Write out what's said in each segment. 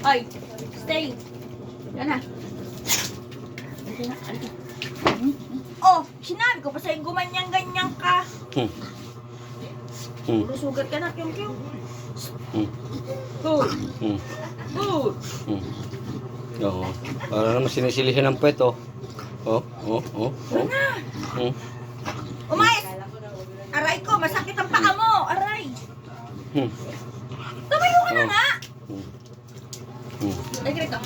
Ay, stay. Yan na. Halika na, halika. Oh, sinabi ko pa sa'yo, gumanyan-ganyan ka. Puro sugat ka na, kyung-kyung. Good. Good. Oo. Para naman sinisilihin ng puwet, oh. Oh. Umayos! Aray ko, masakit ang paa mo. Aray. Tumayo ka na nga. Ay, ganito.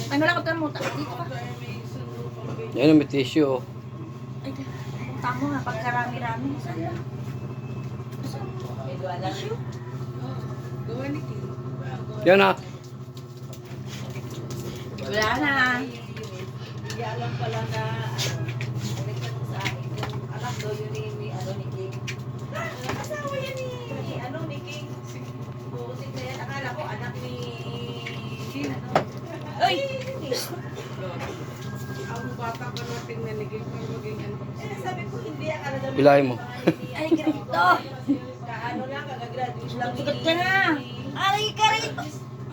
Ay, wala ka mo. Dito ka. Yan, may tissue, oh. Ay, tamo nga, pagkarami-rami. Saan na? Tissue? Yan na. Wala na. Hindi alam pala na sa akin yung anak daw yun ni King. Asawa yan ni King. Buusin na yan. Akala ko anak ni Uy! Ang bata pa natin na naging maging ano. Sabi ko hindi akala daw. Pilahin mo. Ay, ganito. Kaano lang, kagagraduate lang. Sugat ka na. Aray ka rito.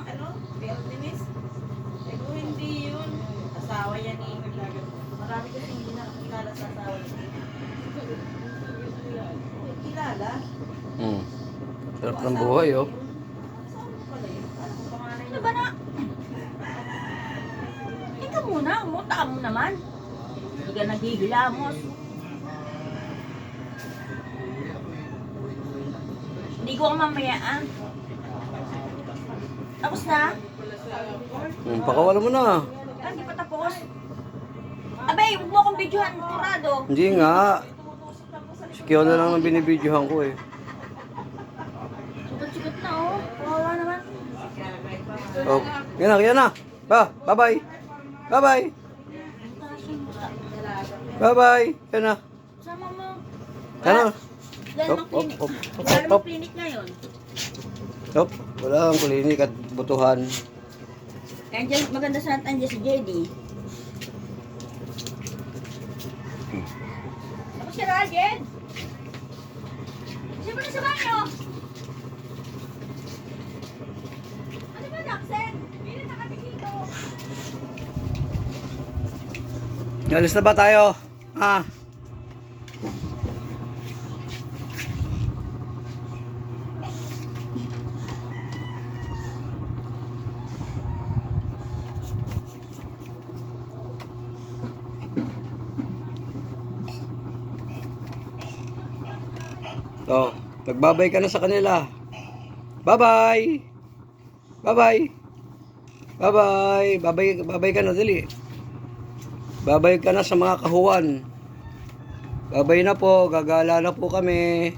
Ano? Vietnamese? Sabi ko hindi yun. Asawa yan ni marami kasi hindi na kilala sa asawa niya. Kilala? Sarap ng buhay, oh. Ano ba na? Ika muna, muta mo naman. Hindi ka naghihilamos. Hindi ko ang mamayaan. Tapos na? Pakawala mo na. Ah, hindi pa tapos. Abay, huwag mo akong videohan, kurado. Hindi nga. Si Kiyola lang ang binibidyohan ko, eh. Sugat-sugat na, oh. Kawawa naman. Oh, yan na. Bye-bye. Bye-bye. Bye-bye. Yan na. Sama mo. Ano? Dahil Hop, ng hop, clinic. hop, Dahil hop. ng clinic ngayon. Hop. Wala kang kulinik at butuhan. Kaya dyan, maganda sa natin dyan si JD. Tapos si Rajen. Siya ba na sa banyo? Ano ba, Jackson? Pili na kami dito. Alis na ba tayo? So, nagbabay ka na sa kanila. Bye-bye. Bye-bye. Bye-bye. Bye-bye ka na, dali. Bye-bye ka na sa mga kahuwan. Bye-bye na po. Gagala na po kami.